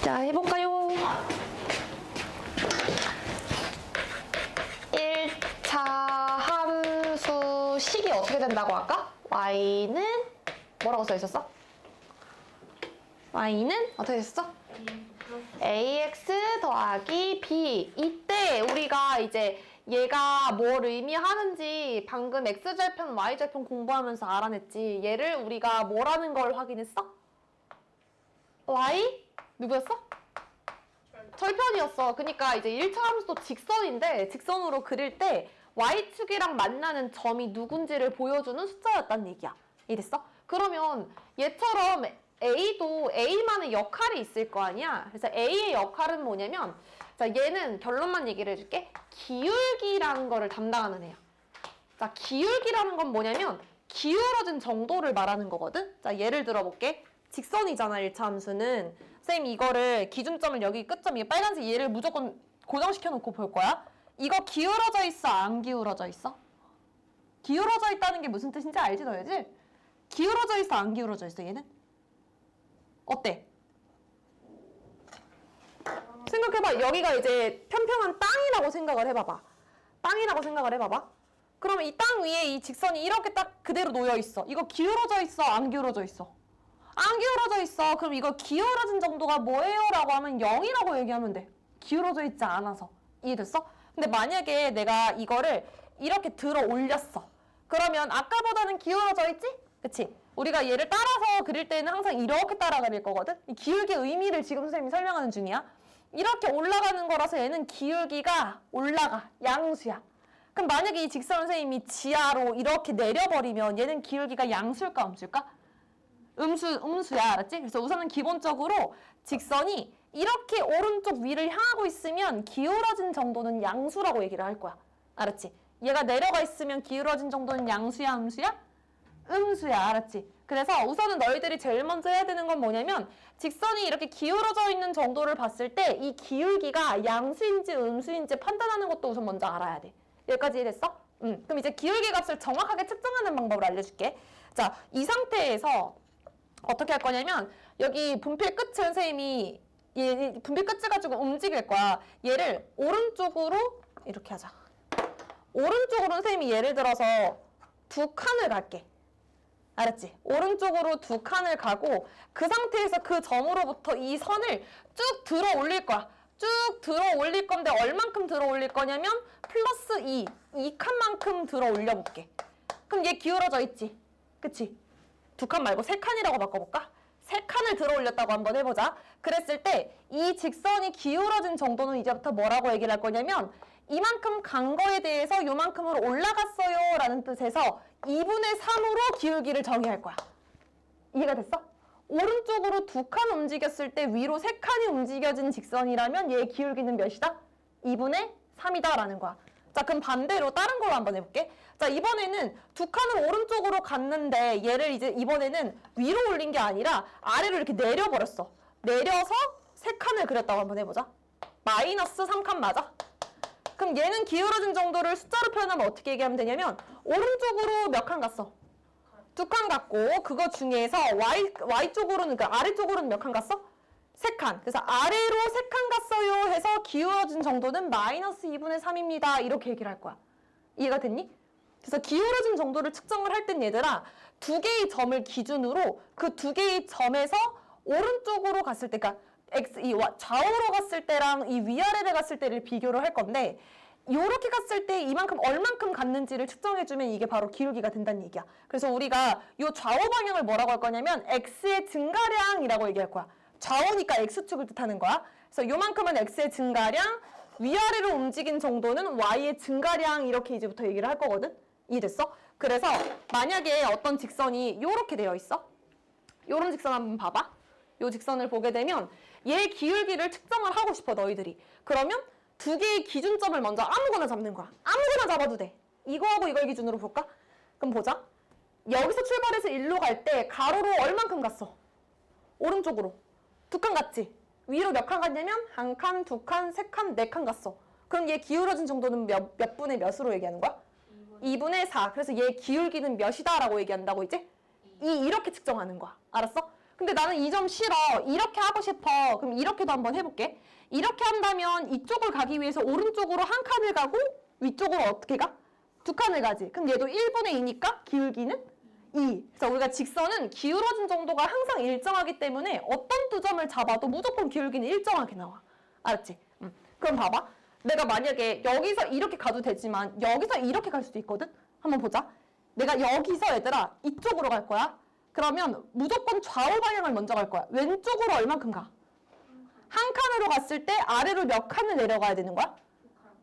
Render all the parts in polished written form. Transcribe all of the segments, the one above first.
자, 해볼까요? 1차 함수 식이 어떻게 된다고 아까? y는 뭐라고 써 있었어? y는 어떻게 됐어? ax 더하기 b. 이때 우리가 이제 얘가 뭘 의미하는지 방금 x절편, y절편 공부하면서 알아냈지. 얘를 우리가 뭐라는 걸 확인했어? y? 누구였어? 절편이었어. 그러니까 이제 1차 함수도 직선인데 직선으로 그릴 때 y축이랑 만나는 점이 누군지를 보여주는 숫자였단 얘기야. 이해됐어? 그러면 얘처럼 A도 A만의 역할이 있을 거 아니야? 그래서 A의 역할은 뭐냐면, 자, 얘는 결론만 얘기를 해줄게. 기울기라는 거를 담당하는 애야. 자, 기울기라는 건 뭐냐면 기울어진 정도를 말하는 거거든? 자, 예를 들어볼게. 직선이잖아, 1차 함수는. 선생님 이거를 기준점을 여기 끝점, 이게 빨간색 얘를 무조건 고정시켜 놓고 볼 거야. 이거 기울어져 있어, 안 기울어져 있어? 기울어져 있다는 게 무슨 뜻인지 알지, 너희들? 기울어져 있어, 안 기울어져 있어, 얘는? 어때? 생각해봐. 여기가 이제 평평한 땅이라고 생각을 해봐봐. 땅이라고 생각을 해봐봐. 그러면 이 땅 위에 이 직선이 이렇게 딱 그대로 놓여 있어. 이거 기울어져 있어, 안 기울어져 있어? 안 기울어져 있어. 그럼 이거 기울어진 정도가 뭐예요? 라고 하면 0이라고 얘기하면 돼. 기울어져 있지 않아서. 이해됐어? 근데 만약에 내가 이거를 이렇게 들어 올렸어. 그러면 아까보다는 기울어져 있지? 그치? 우리가 얘를 따라서 그릴 때는 항상 이렇게 따라 그릴 거거든? 이 기울기의 의미를 지금 선생님이 설명하는 중이야. 이렇게 올라가는 거라서 얘는 기울기가 올라가. 양수야. 그럼 만약에 이 직선 선생님이 지하로 이렇게 내려버리면 얘는 기울기가 양수일까, 음수일까? 음수야, 알았지? 그래서 우선은 기본적으로 직선이 이렇게 오른쪽 위를 향하고 있으면 기울어진 정도는 양수라고 얘기를 할 거야. 알았지? 얘가 내려가 있으면 기울어진 정도는 양수야, 음수야? 음수야, 알았지? 그래서 우선은 너희들이 제일 먼저 해야 되는 건 뭐냐면 직선이 이렇게 기울어져 있는 정도를 봤을 때 이 기울기가 양수인지 음수인지 판단하는 것도 우선 먼저 알아야 돼. 여기까지 이해됐어? 그럼 이제 기울기 값을 정확하게 측정하는 방법을 알려줄게. 자, 이 상태에서 어떻게 할 거냐면 여기 분필 끝을 선생님이 얘 분필 끝을 가지고 움직일 거야. 얘를 오른쪽으로 이렇게 하자. 오른쪽으로 선생님이 예를 들어서 두 칸을 갈게. 알았지? 오른쪽으로 두 칸을 가고 그 상태에서 그 점으로부터 이 선을 쭉 들어 올릴 거야. 쭉 들어 올릴 건데 얼만큼 들어 올릴 거냐면 플러스 2 칸만큼 들어 올려볼게. 그럼 얘 기울어져 있지? 그치? 두 칸 말고 세 칸이라고 바꿔볼까? 세 칸을 들어 올렸다고 한번 해보자. 그랬을 때 이 직선이 기울어진 정도는 이제부터 뭐라고 얘기를 할 거냐면 이만큼 간 거에 대해서 요만큼으로 올라갔어요 라는 뜻에서 2분의 3으로 기울기를 정의할 거야. 이해가 됐어? 오른쪽으로 두 칸 움직였을 때 위로 세 칸이 움직여진 직선이라면 얘의 기울기는 몇이다? 2분의 3이다 라는 거야. 자, 그럼 반대로 다른 걸로 한번 해볼게. 자, 이번에는 두 칸을 오른쪽으로 갔는데 얘를 이제 이번에는 위로 올린 게 아니라 아래로 이렇게 내려버렸어. 내려서 세 칸을 그렸다고 한번 해보자. 마이너스 3칸 맞아? 그럼 얘는 기울어진 정도를 숫자로 표현하면 어떻게 얘기하면 되냐면 오른쪽으로 몇 칸 갔어? 두 칸 갔고 그거 중에서 Y쪽으로는, 그러니까 아래쪽으로는 몇 칸 갔어? 세 칸. 그래서 아래로 세 칸 갔어요 해서 기울어진 정도는 마이너스 2분의 3입니다. 이렇게 얘기를 할 거야. 이해가 됐니? 그래서 기울어진 정도를 측정을 할 땐 얘들아 두 개의 점을 기준으로 그 두 개의 점에서 오른쪽으로 갔을 때, 그러니까 좌우로 갔을 때랑 이 위아래를 갔을 때를 비교를 할 건데 요렇게 갔을 때 이만큼 얼만큼 갔는지를 측정해주면 이게 바로 기울기가 된다는 얘기야. 그래서 우리가 요 좌우 방향을 뭐라고 할 거냐면 x의 증가량이라고 얘기할 거야. 좌우니까 x축을 뜻하는 거야. 그래서 요만큼은 x의 증가량, 위아래로 움직인 정도는 y의 증가량 이렇게 이제부터 얘기를 할 거거든. 이해됐어? 그래서 만약에 어떤 직선이 요렇게 되어 있어. 요런 직선 한번 봐봐. 요 직선을 보게 되면 얘 기울기를 측정을 하고 싶어 너희들이. 그러면 두 개의 기준점을 먼저 아무거나 잡는 거야. 아무거나 잡아도 돼. 이거하고 이걸 기준으로 볼까? 그럼 보자. 여기서 출발해서 일로 갈 때 가로로 얼만큼 갔어? 오른쪽으로. 두 칸 갔지? 위로 몇 칸 갔냐면 한 칸, 두 칸, 세 칸, 네 칸 갔어. 그럼 얘 기울어진 정도는 몇 분의 몇으로 얘기하는 거야? 2분의 4. 그래서 얘 기울기는 몇이다 라고 얘기한다고 이제? 이렇게 측정하는 거야. 알았어? 근데 나는 이 점 싫어. 이렇게 하고 싶어. 그럼 이렇게도 한번 해볼게. 이렇게 한다면 이쪽을 가기 위해서 오른쪽으로 한 칸을 가고 위쪽으로 어떻게 가? 두 칸을 가지. 그럼 얘도 1분의 2니까 기울기는 2. 그래서 우리가 직선은 기울어진 정도가 항상 일정하기 때문에 어떤 두 점을 잡아도 무조건 기울기는 일정하게 나와. 알았지? 그럼 봐봐. 내가 만약에 여기서 이렇게 가도 되지만 여기서 이렇게 갈 수도 있거든? 한번 보자. 내가 여기서 얘들아 이쪽으로 갈 거야. 그러면 무조건 좌우 방향을 먼저 갈 거야. 왼쪽으로 얼만큼 가? 한 칸으로 갔을 때 아래로 몇 칸을 내려가야 되는 거야?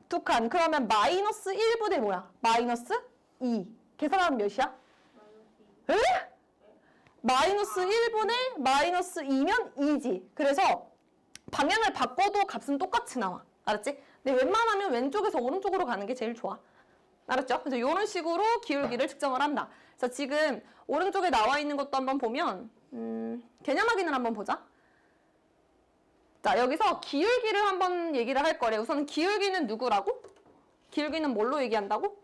두 칸. 그러면 마이너스 1분의 뭐야? 마이너스 2. 계산하면 몇이야? 에? 마이너스 1분의 마이너스 2면 2지. 그래서 방향을 바꿔도 값은 똑같이 나와. 알았지? 근데 웬만하면 왼쪽에서 오른쪽으로 가는 게 제일 좋아. 알았죠? 그래서 이런 식으로 기울기를 측정을 한다. 그래서 지금 오른쪽에 나와 있는 것도 한번 보면 개념 확인을 한번 보자. 자, 여기서 기울기를 한번 얘기를 할 거래. 우선 기울기는 누구라고? 기울기는 뭘로 얘기한다고?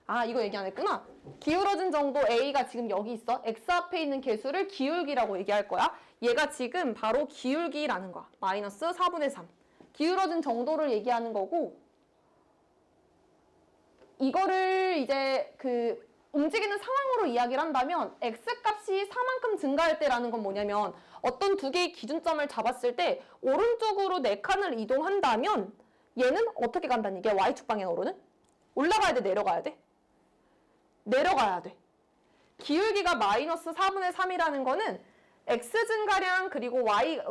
아, 이거 얘기 안 했구나. 기울어진 정도 A가 지금 여기 있어. X 앞에 있는 개수를 기울기라고 얘기할 거야. 얘가 지금 바로 기울기라는 거야. 마이너스 4분의 3. 기울어진 정도를 얘기하는 거고, 이거를 이제 움직이는 상황으로 이야기를 한다면 X값이 4만큼 증가할 때라는 건 뭐냐면 어떤 두 개의 기준점을 잡았을 때 오른쪽으로 4칸을 이동한다면 얘는 어떻게 간다는 얘기야? Y축 방향으로는? 올라가야 돼? 내려가야 돼? 내려가야 돼. 기울기가 마이너스 4분의 3이라는 거는 X 증가량 그리고 Y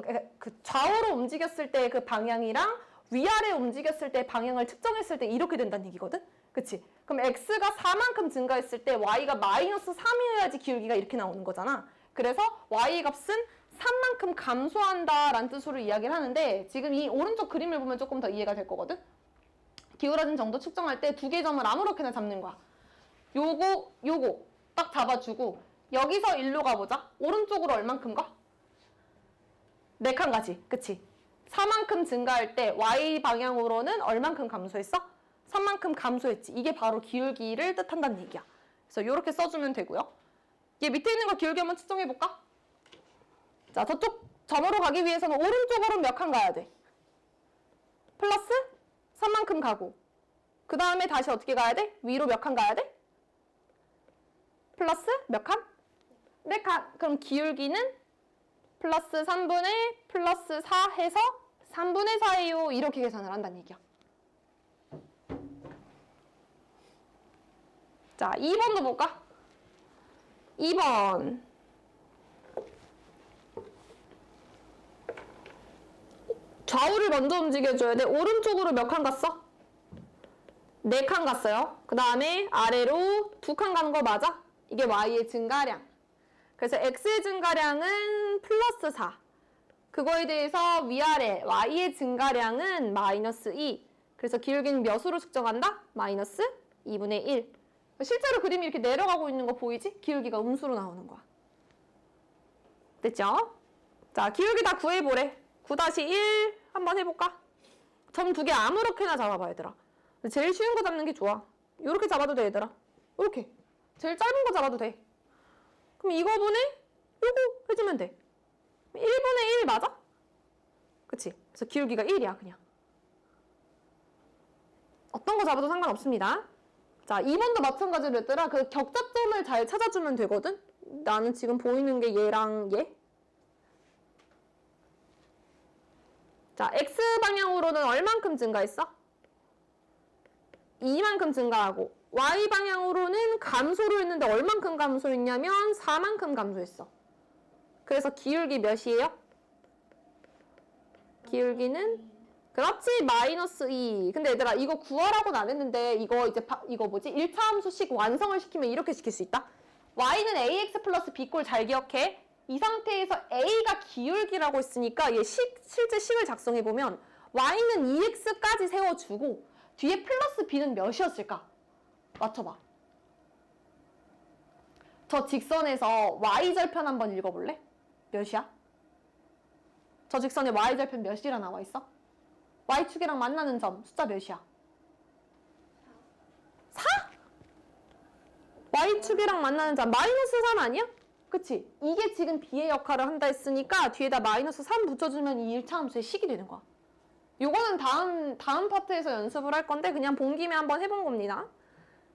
좌우로 움직였을 때 그 방향이랑 위아래 움직였을 때 방향을 측정했을 때 이렇게 된다는 얘기거든? 그치? 그럼 X가 4만큼 증가했을 때 Y가 마이너스 3이어야지 기울기가 이렇게 나오는 거잖아. 그래서 Y 값은 3만큼 감소한다라는 뜻으로 이야기를 하는데 지금 이 오른쪽 그림을 보면 조금 더 이해가 될 거거든? 기울어진 정도 측정할 때 두 개의 점을 아무렇게나 잡는 거야. 요거 딱 잡아주고 여기서 일로 가보자. 오른쪽으로 얼만큼 가? 4칸 가지. 그치? 4만큼 증가할 때 Y 방향으로는 얼만큼 감소했어? 3만큼 감소했지. 이게 바로 기울기를 뜻한다는 얘기야. 그래서 이렇게 써주면 되고요. 얘 밑에 있는 거 기울기 한번 측정해볼까? 자, 저쪽 점으로 가기 위해서는 오른쪽으로 몇 칸 가야 돼? 플러스 3만큼 가고 그 다음에 다시 어떻게 가야 돼? 위로 몇 칸 가야 돼? 플러스 몇 칸? 4칸. 그럼 기울기는 플러스 3분의 플러스 4 해서 3분의 4예요. 이렇게 계산을 한다는 얘기야. 자, 2번도 볼까? 2번. 좌우를 먼저 움직여줘야 돼. 오른쪽으로 몇 칸 갔어? 4칸 갔어요. 그 다음에 아래로 2칸 간 거 맞아? 이게 Y의 증가량. 그래서 X의 증가량은 플러스 4. 그거에 대해서 위아래 Y의 증가량은 마이너스 2. 그래서 기울기는 몇으로 측정한다? 마이너스 2분의 1. 실제로 그림이 이렇게 내려가고 있는 거 보이지? 기울기가 음수로 나오는 거야. 됐죠? 자, 기울기 다 구해보래. 9-1 한번 해볼까? 점 2개 아무렇게나 잡아봐, 얘들아. 제일 쉬운 거 잡는 게 좋아. 요렇게 잡아도 돼, 얘들아. 요렇게. 제일 짧은 거 잡아도 돼. 그럼 이거분의 요거 해주면 돼. 1분의 1 맞아? 그치? 그래서 기울기가 1이야, 그냥. 어떤 거 잡아도 상관없습니다. 자, 2번도 마찬가지로 했더라. 그 격자점을 잘 찾아주면 되거든? 나는 지금 보이는 게 얘랑 얘. 자, X방향으로는 얼만큼 증가했어? 2만큼 증가하고 Y방향으로는 감소를 했는데 얼만큼 감소했냐면 4만큼 감소했어. 그래서 기울기 몇이에요? 기울기는 그렇지, 마이너스 2. 근데 얘들아, 이거 구하라고는 안 했는데 이거 이제 이거 뭐지? 1차 함수식 완성을 시키면 이렇게 시킬 수 있다. Y는 AX 플러스 B꼴 잘 기억해. 이 상태에서 A가 기울기라고 했으니까 얘 실제 식을 작성해보면 Y는 2X까지 세워주고 뒤에 플러스 B는 몇이었을까? 맞춰봐. 저 직선에서 Y절편 한번 읽어볼래? 몇이야? 저 직선에 Y절편 몇이라 나와 있어? Y축이랑 만나는 점 숫자 몇이야? 4? Y축이랑 만나는 점 마이너스 3 아니야? 그치? 이게 지금 B의 역할을 한다 했으니까 뒤에다 마이너스 3 붙여주면 이 1차 함수의 식이 되는 거야. 요거는 다음 파트에서 연습을 할 건데 그냥 본 김에 한번 해본 겁니다.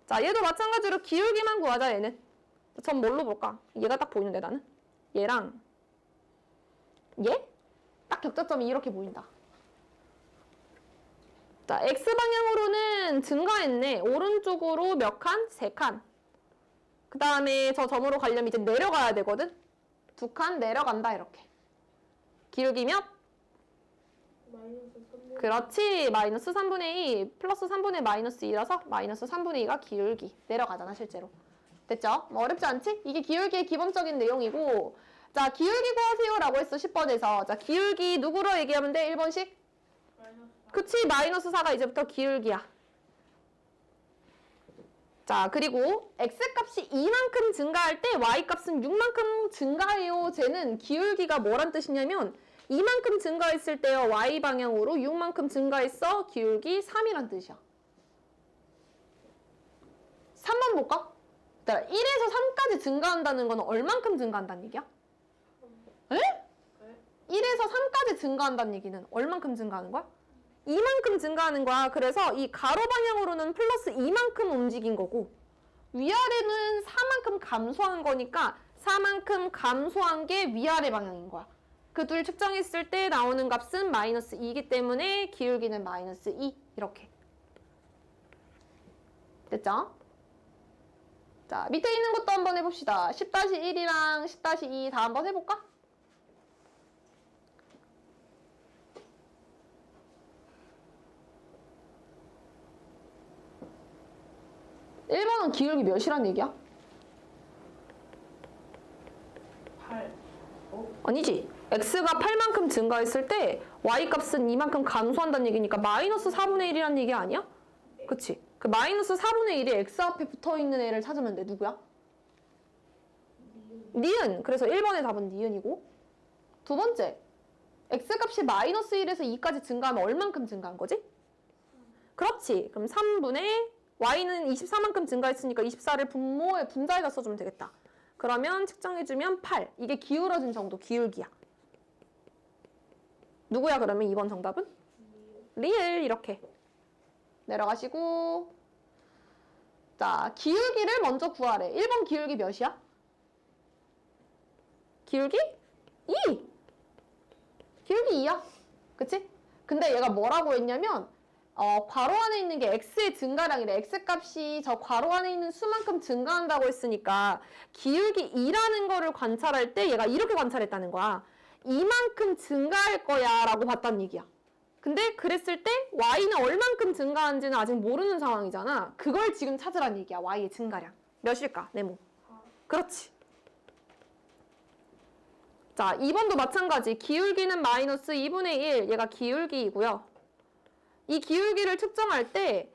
자, 얘도 마찬가지로 기울기만 구하자, 얘는. 전 뭘로 볼까? 얘가 딱 보이는데, 나는? 얘랑 얘? 딱 격자점이 이렇게 보인다. 자, X방향으로는 증가했네. 오른쪽으로 몇 칸? 3칸. 그 다음에 저 점으로 가려면 이제 내려가야 되거든? 2칸 내려간다, 이렇게. 기울기 몇? 그렇지. 마이너스 3분의 2 플러스 3분의 마이너스 2라서 마이너스 3분의 2가 기울기. 내려가잖아, 실제로. 됐죠? 뭐 어렵지 않지? 이게 기울기의 기본적인 내용이고 자, 기울기 구하세요라고 했어, 10번에서. 자, 기울기 누구로 얘기하면 돼? 1번씩? 그치, 마이너스 4가 이제부터 기울기야. 자, 그리고 x값이 2만큼 증가할 때 y값은 6만큼 증가해요. 쟤는 기울기가 뭐란 뜻이냐면 2만큼 증가했을 때요, y방향으로 6만큼 증가했어. 기울기 3이란 뜻이야. 3번 볼까? 1에서 3까지 증가한다는 건 얼만큼 증가한다는 얘기야? 에? 1에서 3까지 증가한다는 얘기는 얼만큼 증가하는 거야? 2만큼 증가하는 거야. 그래서 이 가로 방향으로는 플러스 2만큼 움직인 거고 위아래는 4만큼 감소한 거니까 4만큼 감소한 게 위아래 방향인 거야. 그 둘 측정했을 때 나오는 값은 마이너스 2이기 때문에 기울기는 마이너스 2 이렇게. 됐죠? 자, 밑에 있는 것도 한번 해봅시다. 10-1이랑 10-2 다 한번 해볼까? (1번은) 기울기 몇이란 얘기야? 8. 아니지. x가 8만큼 증가했을 때 y값은 2만큼 감소한다는 얘기니까 마이너스 4분의 1이란 얘기 아니야? 그치? 그 마이너스 4분의 1이 x 앞에 붙어있는 애를 찾으면 돼. 누구야? 니은. 그래서 1번의 답은 니은이고 두 번째, x값이 마이너스 1에서 2까지 증가하면 얼만큼 증가한 거지? 그렇지. 그럼 3분의 y는 24만큼 증가했으니까 24를 분모에 분자에다 써주면 되겠다. 그러면 측정해주면 8. 이게 기울어진 정도, 기울기야. 누구야 그러면 2번 정답은? 리을. 이렇게 내려가시고 자, 기울기를 먼저 구하래. 1번 기울기 몇이야? 기울기? 2! 기울기 2야. 그치? 근데 얘가 뭐라고 했냐면 괄호 안에 있는 게 x의 증가량이래. x값이 저 괄호 안에 있는 수만큼 증가한다고 했으니까 기울기 2라는 거를 관찰할 때 얘가 이렇게 관찰했다는 거야. 이만큼 증가할 거야 라고 봤다는 얘기야. 근데 그랬을 때 y는 얼만큼 증가한지는 아직 모르는 상황이잖아. 그걸 지금 찾으라는 얘기야. y의 증가량. 몇일까? 네모. 그렇지. 자, 2번도 마찬가지. 기울기는 마이너스 2분의 1. 얘가 기울기이고요. 이 기울기를 측정할 때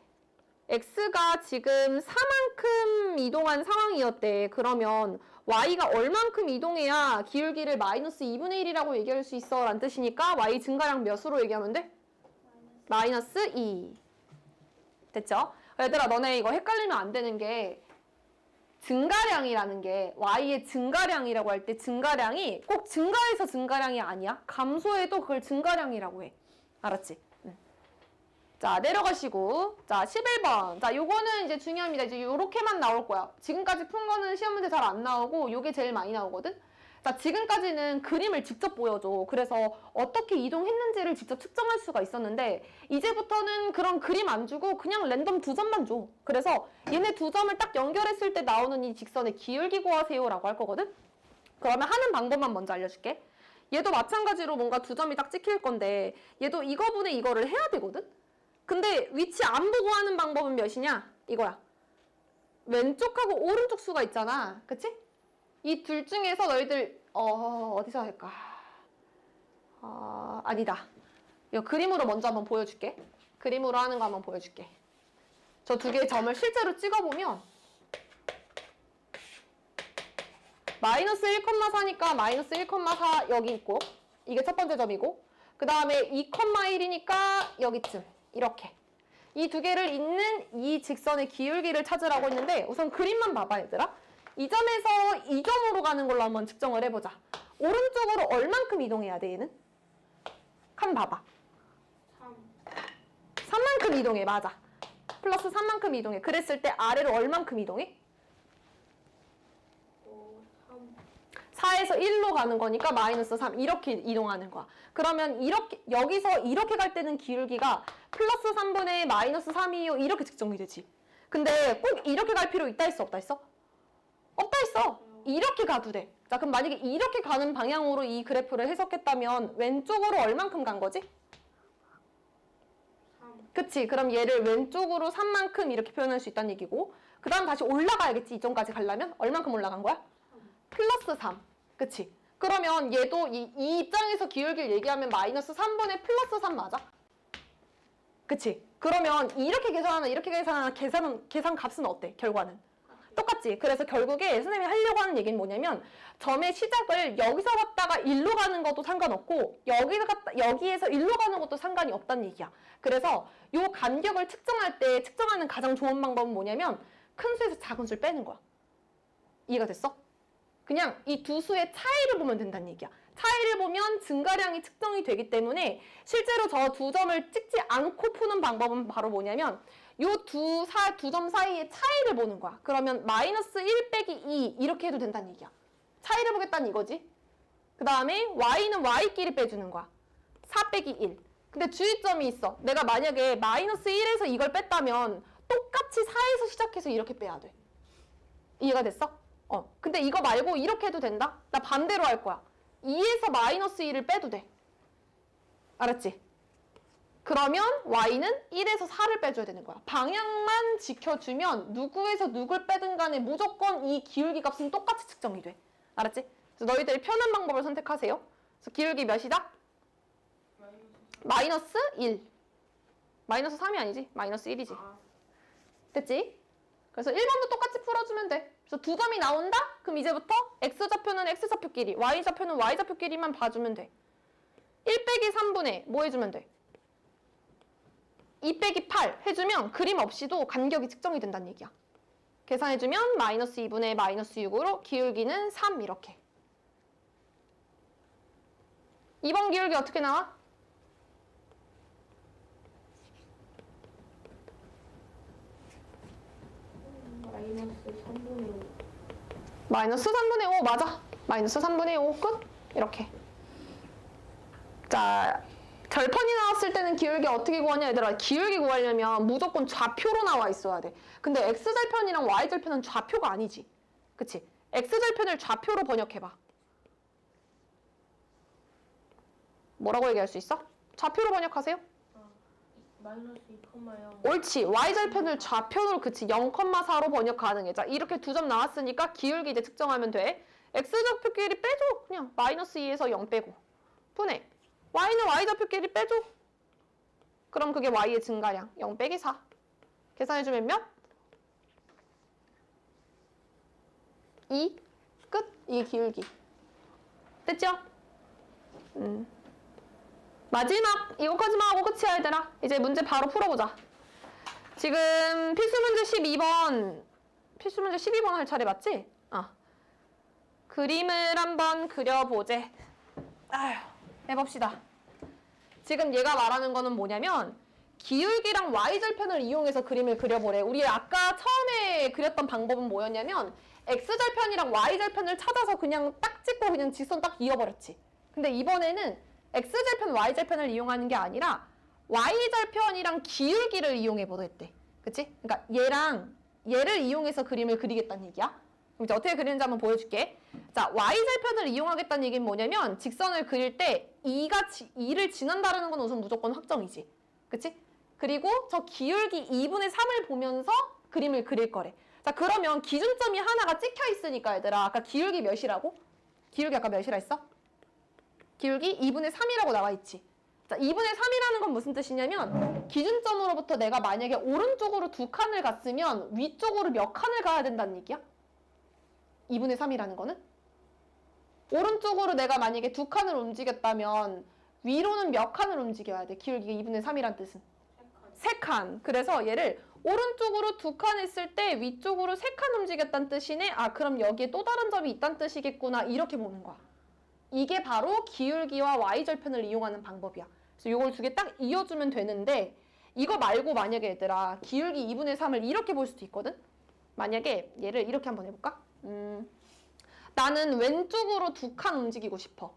x가 지금 4만큼 이동한 상황이었대. 그러면 y가 얼만큼 이동해야 기울기를 마이너스 2분의 1이라고 얘기할 수 있어 라는 뜻이니까 y 증가량 몇으로 얘기하면 돼? 마이너스 2. 됐죠? 얘들아, 너네 이거 헷갈리면 안 되는 게 증가량이라는 게 y의 증가량이라고 할 때 증가량이 꼭 증가해서 증가량이 아니야. 감소해도 그걸 증가량이라고 해. 알았지? 자, 내려가시고 자, 11번. 자, 요거는 이제 중요합니다. 이제 요렇게만 나올 거야. 지금까지 푼 거는 시험 문제 잘 안 나오고 요게 제일 많이 나오거든. 자, 지금까지는 그림을 직접 보여줘. 그래서 어떻게 이동했는지를 직접 측정할 수가 있었는데 이제부터는 그런 그림 안 주고 그냥 랜덤 두 점만 줘. 그래서 얘네 두 점을 딱 연결했을 때 나오는 이 직선의 기울기 구하세요 라고 할 거거든. 그러면 하는 방법만 먼저 알려줄게. 얘도 마찬가지로 뭔가 두 점이 딱 찍힐 건데 얘도 이거분의 이거를 해야 되거든. 근데 위치 안 보고 하는 방법은 몇이냐? 이거야. 왼쪽하고 오른쪽 수가 있잖아. 그치? 이 둘 중에서 너희들 어디서 할까? 아니다. 이거 그림으로 먼저 한번 보여줄게. 그림으로 하는 거 한번 보여줄게. 저 두 개의 점을 실제로 찍어보면 마이너스 1,4니까 마이너스 1,4 여기 있고 이게 첫 번째 점이고 그 다음에 2,1이니까 여기쯤 이렇게 이 두 개를 잇는 이 직선의 기울기를 찾으라고 했는데 우선 그림만 봐봐 얘들아. 이 점에서 이 점으로 가는 걸로 한번 측정을 해보자. 오른쪽으로 얼만큼 이동해야 돼, 얘는? 한번 봐봐. 3. 3만큼 이동해, 맞아. 플러스 3만큼 이동해. 그랬을 때 아래로 얼만큼 이동해? 5, 3. 4에서 1로 가는 거니까 마이너스 3 이렇게 이동하는 거야. 그러면 이렇게 여기서 이렇게 갈 때는 기울기가 플러스 3분의 마이너스 3이요 이렇게 측정이 되지. 근데 꼭 이렇게 갈 필요 있다 했어 없다 했어? 없다 했어. 이렇게 가도 돼. 자 그럼 만약에 이렇게 가는 방향으로 이 그래프를 해석했다면 왼쪽으로 얼만큼 간 거지? 3. 그치? 그럼 얘를 왼쪽으로 3만큼 이렇게 표현할 수 있다는 얘기고 그 다음 다시 올라가야겠지. 이점까지 가려면 얼만큼 올라간 거야? 플러스 3. 그치? 그러면 얘도 이 입장에서 기울기를 얘기하면 마이너스 3분의 플러스 3 맞아? 그치? 그러면 이렇게 계산하나 이렇게 계산하나 계산 값은 어때? 결과는? 똑같지? 그래서 결국에 선생님이 하려고 하는 얘기는 뭐냐면 점의 시작을 여기서 갔다가 일로 가는 것도 상관없고 여기에서 일로 가는 것도 상관이 없다는 얘기야. 그래서 요 간격을 측정할 때 측정하는 가장 좋은 방법은 뭐냐면 큰 수에서 작은 수를 빼는 거야. 이해가 됐어? 그냥 이 두 수의 차이를 보면 된다는 얘기야. 차이를 보면 증가량이 측정이 되기 때문에 실제로 저 두 점을 찍지 않고 푸는 방법은 바로 뭐냐면 요 두 점 사이의 차이를 보는 거야. 그러면 마이너스 1 빼기 2 이렇게 해도 된다는 얘기야. 차이를 보겠다는 이거지. 그 다음에 y는 y끼리 빼주는 거야. 4 빼기 1. 근데 주의점이 있어. 내가 만약에 마이너스 1에서 이걸 뺐다면 똑같이 4에서 시작해서 이렇게 빼야 돼. 이해가 됐어? 근데 이거 말고 이렇게 해도 된다? 나 반대로 할 거야. 2에서 마이너스 1을 빼도 돼. 알았지? 그러면 y는 1에서 4를 빼줘야 되는 거야. 방향만 지켜주면 누구에서 누굴 빼든 간에 무조건 이 기울기 값은 똑같이 측정이 돼. 알았지? 그래서 너희들이 편한 방법을 선택하세요. 그래서 기울기 몇이다? 마이너스 1. 마이너스 3이 아니지? 마이너스 1이지. 됐지? 그래서 1번도 똑같이 풀어주면 돼. 그래서 두 점이 나온다? 그럼 이제부터 x좌표는 x좌표끼리, y좌표는 y좌표끼리만 봐주면 돼. 1 빼기 3분의 뭐 해주면 돼? 2 빼기 8 해주면 그림 없이도 간격이 측정이 된다는 얘기야. 계산해주면 마이너스 2분의 마이너스 6으로 기울기는 3 이렇게. 2번 기울기 어떻게 나와? 마이너스 3분의 5. 마이너스 3분의 5 맞아. 마이너스 3분의 5 끝. 이렇게. 자, 절편이 나왔을 때는 기울기 어떻게 구하냐 얘들아. 기울기 구하려면 무조건 좌표로 나와 있어야 돼. 근데 x절편이랑 y절편은 좌표가 아니지. 그치? x절편을 좌표로 번역해봐. 뭐라고 얘기할 수 있어? 좌표로 번역하세요. 마이너스 2,0. 옳지. y절편을 좌표로 그치 0,4로 번역 가능해. 자 이렇게 두 점 나왔으니까 기울기 이제 측정하면 돼. x좌표끼리 빼줘. 그냥 마이너스 2에서 0 빼고 분해. y는 y좌표끼리 빼줘. 그럼 그게 y의 증가량 0 빼기 4. 계산해주면 몇? 2. 끝. 이게 기울기. 됐죠? 마지막 이거까지만 하고 끝이야 얘들아. 이제 문제 바로 풀어보자. 지금 필수문제 12번 필수문제 12번 할 차례 맞지? 그림을 한번 그려보제. 해봅시다. 지금 얘가 말하는 거는 뭐냐면 기울기랑 y절편을 이용해서 그림을 그려보래. 우리 아까 처음에 그렸던 방법은 뭐였냐면 x절편이랑 y절편을 찾아서 그냥 딱 찍고 그냥 직선 딱 이어버렸지. 근데 이번에는 x절편, y절편을 이용하는 게 아니라 y절편이랑 기울기를 이용해 보겠대. 그치? 그러니까 얘를 이용해서 그림을 그리겠다는 얘기야. 그럼 이제 어떻게 그리는지 한번 보여줄게. 자, y절편을 이용하겠다는 얘기는 뭐냐면 직선을 그릴 때 2를 지난다는 건 우선 무조건 확정이지. 그치? 그리고 저 기울기 2분의 3을 보면서 그림을 그릴 거래. 자, 그러면 기준점이 하나가 찍혀 있으니까 얘들아 아까 기울기 몇이라고? 기울기 아까 몇이라 했어? 기울기 2분의 3이라고 나와 있지. 자, 2분의 3이라는 건 무슨 뜻이냐면 기준점으로부터 내가 만약에 오른쪽으로 2칸을 갔으면 위쪽으로 몇 칸을 가야 된다는 얘기야? 2분의 3이라는 거는? 오른쪽으로 내가 만약에 2칸을 움직였다면 위로는 몇 칸을 움직여야 돼? 기울기가 2분의 3이란 뜻은? 3칸. 그래서 얘를 오른쪽으로 2칸 했을 때 위쪽으로 3칸 움직였다는 뜻이네. 아, 그럼 여기에 또 다른 점이 있다는 뜻이겠구나. 이렇게 보는 거야. 이게 바로 기울기와 y절편을 이용하는 방법이야. 그래서 이걸 2개 딱 이어주면 되는데 이거 말고 만약에 얘들아 기울기 2분의 3을 이렇게 볼 수도 있거든? 만약에 얘를 이렇게 한번 해볼까? 나는 왼쪽으로 2칸 움직이고 싶어.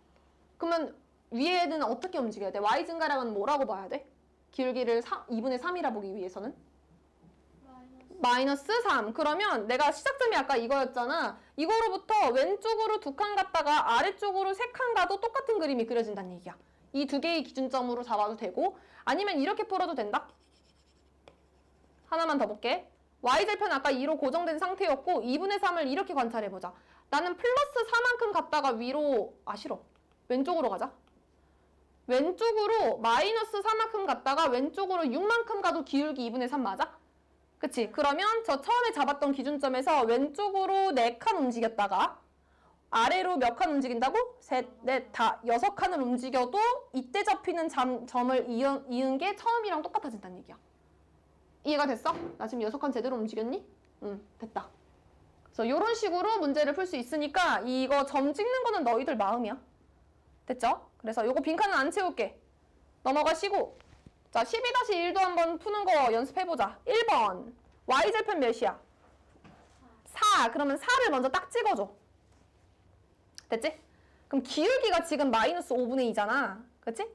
그러면 위에는 어떻게 움직여야 돼? y 증가량은 뭐라고 봐야 돼? 기울기를 2분의 3이라 보기 위해서는? 마이너스 3. 그러면 내가 시작점이 아까 이거였잖아. 이거로부터 왼쪽으로 2칸 갔다가 아래쪽으로 3칸 가도 똑같은 그림이 그려진다는 얘기야. 이 2개의 기준점으로 잡아도 되고 아니면 이렇게 풀어도 된다. 하나만 더 볼게. y절편 아까 2로 고정된 상태였고 2분의 3을 이렇게 관찰해보자. 나는 플러스 4만큼 갔다가 위로 싫어. 왼쪽으로 가자. 왼쪽으로 마이너스 4만큼 갔다가 왼쪽으로 6만큼 가도 기울기 2분의 3 맞아? 그치? 그러면 저 처음에 잡았던 기준점에서 왼쪽으로 4칸 움직였다가 아래로 몇 칸 움직인다고? 셋, 넷, 다 6칸을 움직여도 이때 잡히는 점을 이은 게 처음이랑 똑같아진다는 얘기야. 이해가 됐어? 나 지금 6칸 제대로 움직였니? 응, 됐다. 그래서 이런 식으로 문제를 풀 수 있으니까 이거 점 찍는 거는 너희들 마음이야. 됐죠? 그래서 요거 빈칸은 안 채울게. 넘어가시고 자, 12-1도 한번 푸는 거 연습해보자. 1번. y절편 몇이야? 4. 그러면 4를 먼저 딱 찍어줘. 됐지? 그럼 기울기가 지금 마이너스 5분의 2잖아. 그치?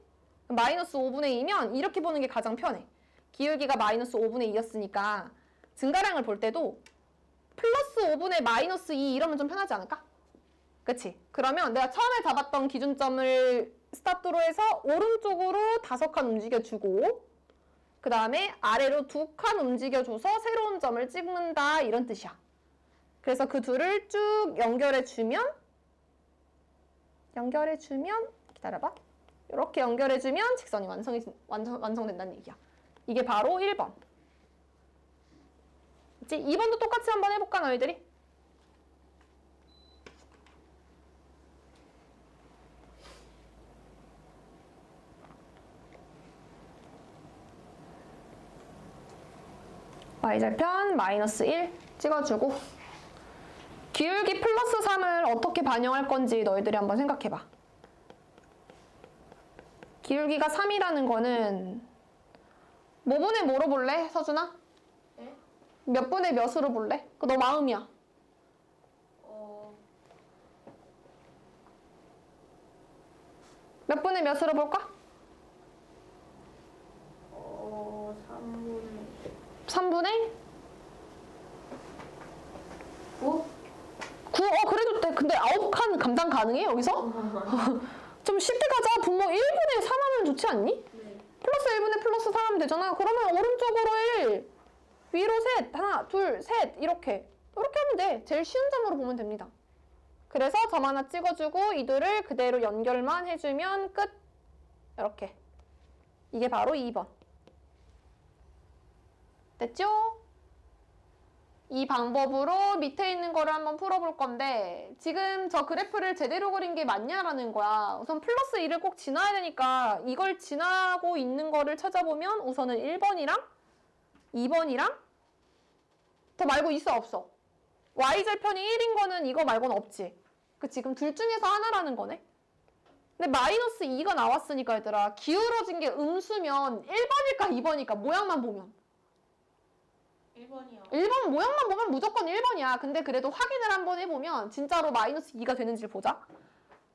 마이너스 5분의 2면 이렇게 보는 게 가장 편해. 기울기가 마이너스 5분의 2였으니까 증가량을 볼 때도 플러스 5분의 마이너스 2 이러면 좀 편하지 않을까? 그치? 그러면 내가 처음에 잡았던 기준점을 스타트로 해서 오른쪽으로 5칸 움직여주고 그 다음에 아래로 2칸 움직여줘서 새로운 점을 찍는다 이런 뜻이야. 그래서 그 둘을 쭉 연결해주면 기다려봐. 이렇게 연결해주면 직선이 완성된다는 얘기야. 이게 바로 1번. 그치? 2번도 똑같이 한번 해볼까 너희들이? y절편 마이너스 1 찍어주고 기울기 플러스 3을 어떻게 반영할 건지 너희들이 한번 생각해봐. 기울기가 3이라는 거는 뭐 분의 뭐로 볼래? 서준아? 네? 몇 분의 몇으로 볼래? 그거 너 마음이야. 몇 분의 몇으로 볼까? 3분의 9? 9? 그래도 돼. 근데 9칸 감당 가능해, 여기서? 좀 쉽게 가자. 분모 1분의 3 하면 좋지 않니? 네. 플러스 1분의 플러스 3 하면 되잖아. 그러면 오른쪽으로 1, 위로 셋, 하나, 둘, 셋 이렇게 하면 돼. 제일 쉬운 점으로 보면 됩니다. 그래서 점 하나 찍어주고 이들을 그대로 연결만 해주면 끝. 이렇게. 이게 바로 2번. 됐죠? 이 방법으로 밑에 있는 거를 한번 풀어볼 건데 지금 저 그래프를 제대로 그린 게 맞냐라는 거야. 우선 플러스 1을 꼭 지나야 되니까 이걸 지나고 있는 거를 찾아보면 우선은 1번이랑 2번이랑 더 말고 있어 없어? y절편이 1인 거는 이거 말고는 없지. 그치? 그럼 둘 중에서 하나라는 거네. 근데 마이너스 2가 나왔으니까 얘들아 기울어진 게 음수면 1번일까 2번일까 모양만 보면 1번이요. 1번 모양만 보면 무조건 1번이야. 근데 그래도 확인을 한번 해보면 진짜로 마이너스 2가 되는지를 보자.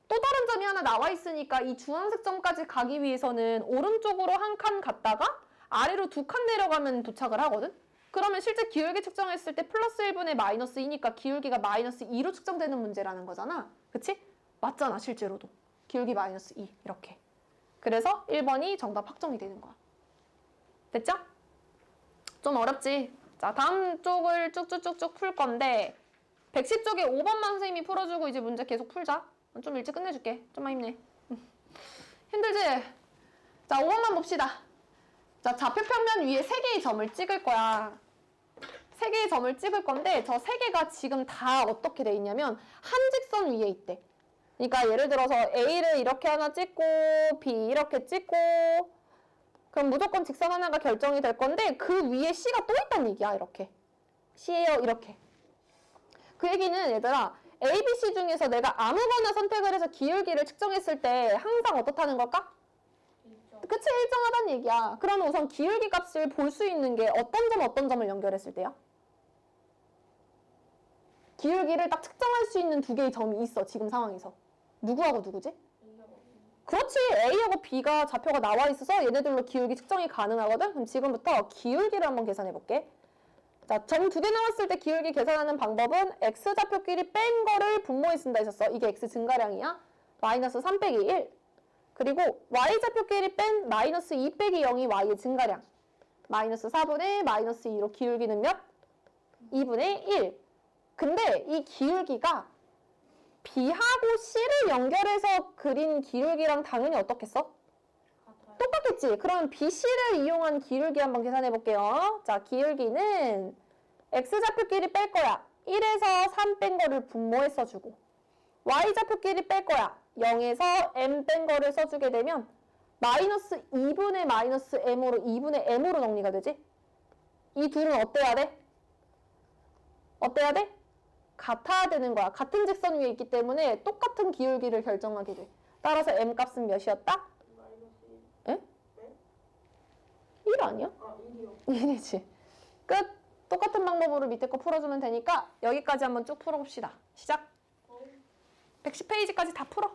또 다른 점이 하나 나와 있으니까 이 주황색 점까지 가기 위해서는 오른쪽으로 한 칸 갔다가 아래로 2칸 내려가면 도착을 하거든. 그러면 실제 기울기 측정했을 때 플러스 1분의 마이너스 2니까 기울기가 마이너스 2로 측정되는 문제라는 거잖아. 그치? 맞잖아 실제로도. 기울기 마이너스 2 이렇게. 그래서 1번이 정답 확정이 되는 거야. 됐죠? 좀 어렵지? 자, 다음 쪽을 쭉쭉쭉쭉 풀 건데 110쪽에 5번만 선생님이 풀어주고 이제 문제 계속 풀자. 좀 일찍 끝내줄게. 좀만 힘내. 힘들지? 자, 5번만 봅시다. 자, 좌표평면 위에 3개의 점을 찍을 거야. 3개의 점을 찍을 건데 저 3개가 지금 다 어떻게 돼 있냐면 한 직선 위에 있대. 그러니까 예를 들어서 A를 이렇게 하나 찍고 B 이렇게 찍고 그럼 무조건 직선 하나가 결정이 될 건데 그 위에 C가 또 있다는 얘기야. 이렇게. C예요. 이렇게. 그 얘기는 얘들아 A, B, C 중에서 내가 아무거나 선택을 해서 기울기를 측정했을 때 항상 어떻다는 걸까? 일정. 그치? 일정하다는 얘기야. 그러면 우선 기울기 값을 볼 수 있는 게 어떤 점을 연결했을 때요? 기울기를 딱 측정할 수 있는 두 개의 점이 있어. 지금 상황에서. 누구하고 누구지? 그렇지. A하고 B가 좌표가 나와 있어서 얘네들로 기울기 측정이 가능하거든? 그럼 지금부터 기울기를 한번 계산해 볼게. 자, 점 두 개 나왔을 때 기울기 계산하는 방법은 X좌표끼리 뺀 거를 분모에 쓴다 했었어. 이게 X 증가량이야. 마이너스 3 빼기 1. 그리고 Y좌표끼리 뺀 마이너스 2 빼기 0이 Y의 증가량. 마이너스 4분의 마이너스 2로 기울기는 몇? 2분의 1. 근데 이 기울기가 B하고 C를 연결해서 그린 기울기랑 당연히 어떻겠어? 같아요. 똑같겠지? 그러면 BC를 이용한 기울기 한번 계산해 볼게요. 자, 기울기는 X좌표끼리 뺄 거야. 1에서 3 뺀 거를 분모에 써주고 Y좌표끼리 뺄 거야. 0에서 M 뺀 거를 써주게 되면 마이너스 2분의 마이너스 M으로 2분의 M으로 정리가 되지? 이 둘은 어때야 돼? 어때야 돼? 같아야 되는 거야. 같은 직선 위에 있기 때문에 똑같은 기울기를 결정하게 돼. 따라서 M 값은 몇이었다? 마이너스 1. 에? 1 아니야? 아, 1이요. 1이지. 끝. 똑같은 방법으로 밑에 거 풀어주면 되니까 여기까지 한번 쭉 풀어봅시다. 시작. 110페이지까지 다 풀어.